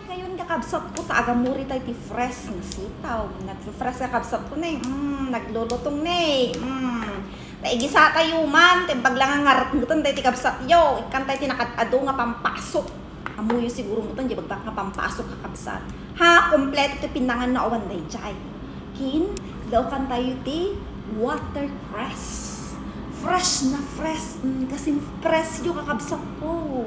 kayon kakabsat ko taaga muri tayo ti fresh nga sitaw. Nag-fresh kakabsat ko na eh. Naglulutong na eh. Taigisa tayo man, timbag lang ang ngarat mo tayo ti kabsat yo. Ikan tayo tinakatado nga pampasok. Amuyo siguro mo tayo, di bagdak nga pampasok kakabsat. Ha, kompleto ti pinangan na awan day jay. Hin, daw kan tayo ti watercress. Fresh na fresh. Kasi fresh yung kakabsat ko.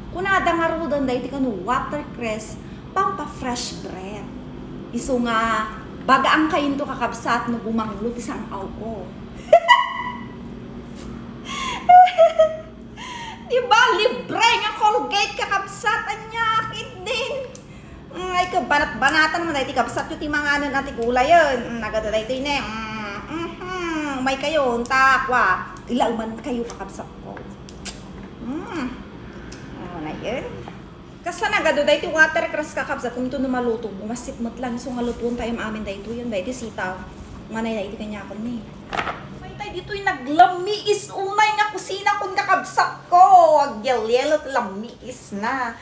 Kunada nga ro doon dahil ti kanu watercress, pampa-fresh bread. Iso nga, baga ang kain to kakabsat no gumanglo ti sang aw ko. Diba, libre nga Colgate kakabsat, anyakit din. Ay, kabanat-banatan naman dahil ti kabsat yung ti mga anan at gulay yun. Nagadaday ito yun eh. May kayo, takwa. Ilauman kayo kakabsat ko. Na yun. Kasi nagado dahi ti watercress kakabsat kung ito na maluto. Bumasit mo't lang. So nga lutuon tayo maamin dahi ito yun. Dahi ti sitaw. Manay dahi ti kanya ako ni. May tayo dito yung naglamiis. Unay nga kusina kung kakabsat ko. Agyal-yelot lamiis na.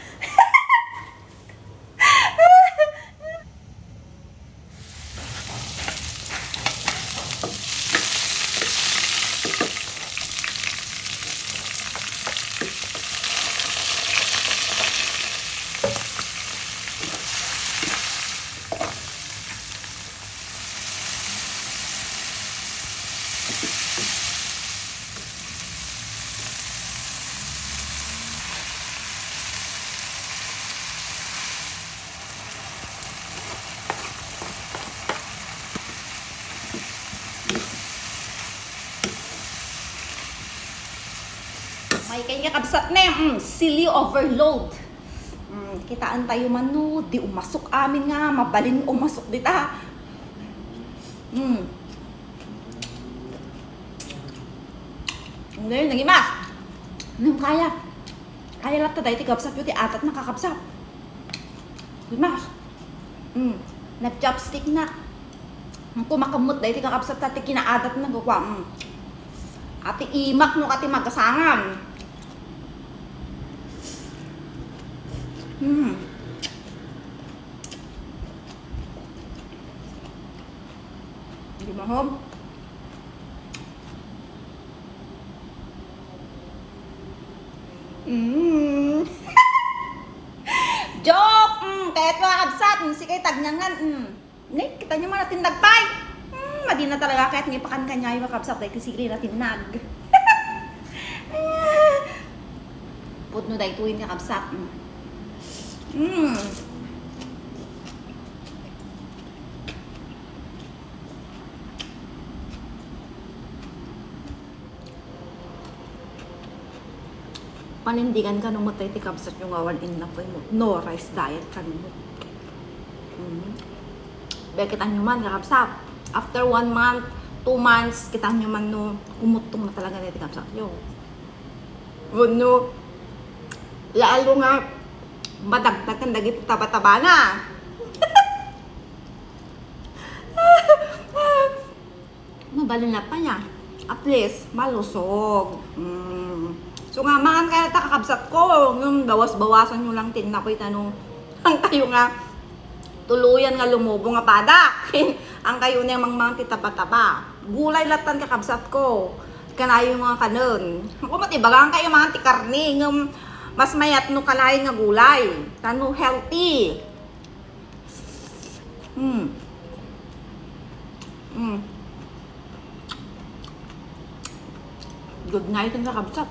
May kanya kabsat na silly overload. Kitaan tayo man no, di umasok amin nga, mabalin umasok dita. Ngayon, nagimas. Kaya. Kaya lang tayo, ti kabsat yun, ti atat na kakabsat. Nagimas. Nag-chopstick na. Kumakamot dahil ti kakabsat tati kinaadat na gawang. Ati imak no kati magasangan. Di mahom. Joke! Kahit mga kabsat, sikay tagnyangan. Ngay, kita nyo man natin nagpay. Madi na talaga kahit ngay pakan kanya yung kakabsat dahil kisili natin nag. Put no dahil tuwin kakabsat. Panindigan ka nung matay ti kabsat yung awan in na po mo. No rice diet ka nung mo. Bekitan nyo man kakabsat. After 1 month, 2 months, kita nyo man no, kumutong na talaga na ti kabsat yo. No, lalo nga, madagdag ang dagit taba-taba na. Mabalin na pa niya. At least, malusog. So nga, mangan kaya kakabsat ko, yung bawas-bawasan nyo lang tinapoy tanong, ang kayo nga, tuluyan nga lumubo nga padak. Ang kayo na yung mga titaba-taba. Gulay latan kakabsat ko. Kanayo mga kanon. Ako matibagang kayo mga tikarni, ng mas mayat no kalay nga gulay. Tano healthy. Good night ang kakabsat.